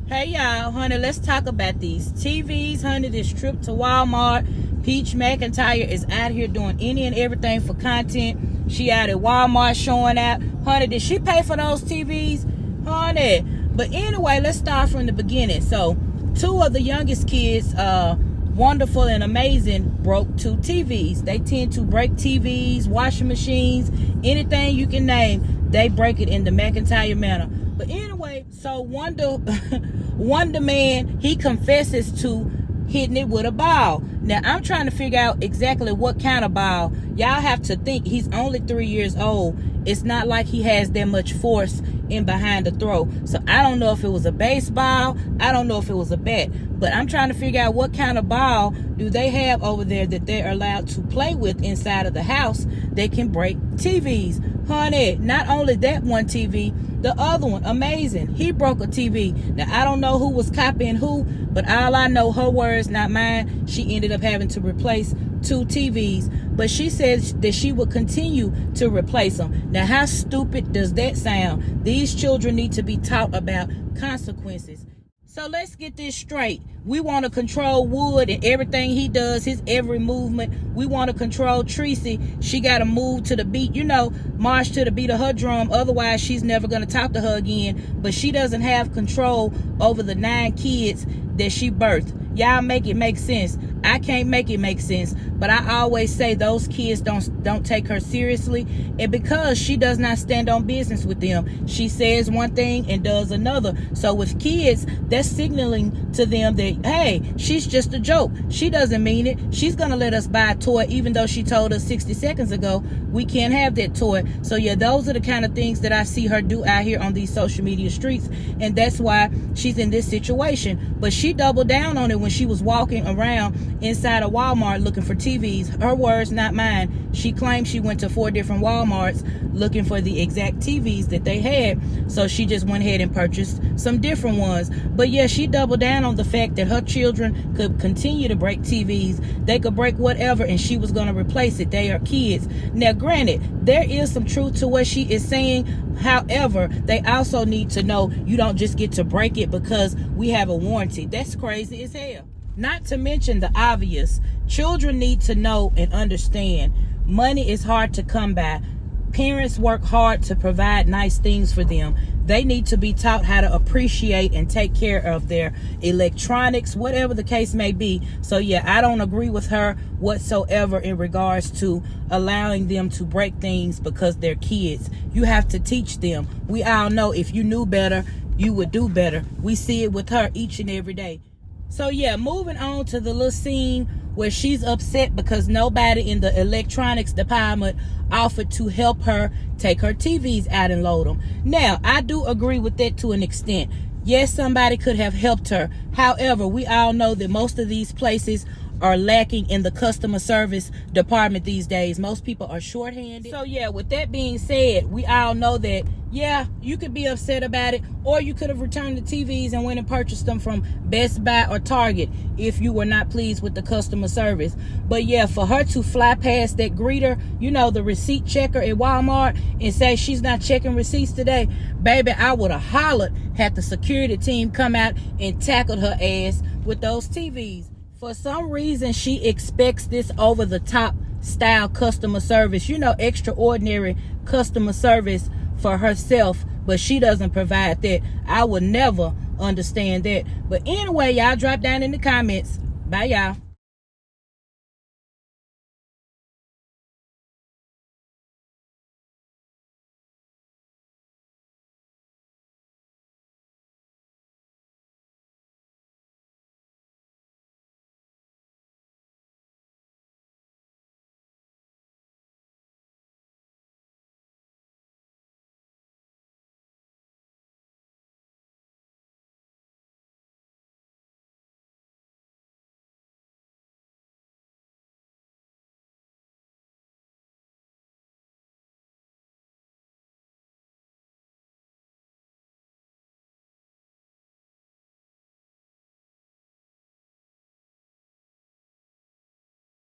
Hey y'all, honey, let's talk about these TVs, honey. This trip to Walmart. Peach McIntyre is out here doing any and everything for content. She out at Walmart showing out. Honey, did she pay for those TVs? Honey. But anyway, let's start from the beginning. So, two of the youngest kids, Wonderful and Amazing, broke two TVs. They tend to break TVs, washing machines, anything you can name, they break it in the McIntyre manner. But anyway, so Wonder Man, he confesses to hitting it with a ball. Now, I'm trying to figure out exactly what kind of ball. Y'all have to think, he's only 3 years old. It's not like he has that much force in behind the throw. So I don't know if it was a baseball. I don't know if it was a bat. But I'm trying to figure out what kind of ball do they have over there that they're allowed to play with inside of the house that can break TVs. Honey, not only that one TV, the other one, Amazing, he broke a TV. Now, I don't know who was copying who, but all I know, her words, not mine, she ended up having to replace two TVs. But she says that she would continue to replace them. Now, how stupid does that sound? These children need to be taught about consequences. So let's get this straight. We want to control Wood and everything he does, his every movement. We want to control Tracy. She got to move to the beat, march to the beat of her drum. Otherwise, she's never going to talk to her again. But she doesn't have control over the 9 kids that she birthed. Y'all make it make sense. I can't make it make sense, but I always say those kids don't take her seriously, and because she does not stand on business with them, she says one thing and does another. So with kids, that's signaling to them that, hey, she's just a joke. She doesn't mean it. She's gonna let us buy a toy even though she told us 60 seconds ago we can't have that toy. So yeah, those are the kind of things that I see her do out here on these social media streets, and that's why she's in this situation. But she doubled down on it when she was walking around inside a Walmart looking for TVs. Her words, not mine. She claimed she went to 4 different Walmarts looking for the exact TVs that they had. So she just went ahead and purchased some different ones. But yeah, she doubled down on the fact that her children could continue to break TVs. They could break whatever and she was going to replace it. They are kids. Now, granted, there is some truth to what she is saying. However, they also need to know you don't just get to break it because we have a warranty. That's crazy as hell. Not to mention the obvious. Children need to know and understand money is hard to come by. Parents work hard to provide nice things for them. They need to be taught how to appreciate and take care of their electronics, whatever the case may be. So yeah, I don't agree with her whatsoever in regards to allowing them to break things because they're kids. You have to teach them. We all know if you knew better, you would do better. We see it with her each and every day. So yeah, moving on to the little scene where she's upset because nobody in the electronics department offered to help her take her TVs out and load them. Now, I do agree with that to an extent. Yes, somebody could have helped her. However, we all know that most of these places are lacking in the customer service department these days. Most people are shorthanded. So yeah, with that being said, we all know that, yeah, you could be upset about it, or you could have returned the TVs and went and purchased them from Best Buy or Target if you were not pleased with the customer service. But yeah, for her to fly past that greeter, the receipt checker at Walmart, and say she's not checking receipts today, baby, I would have hollered had the security team come out and tackled her ass with those TVs. For some reason, she expects this over-the-top style customer service, extraordinary customer service for herself, but she doesn't provide that. I would never understand that. But anyway, y'all drop down in the comments. Bye, y'all.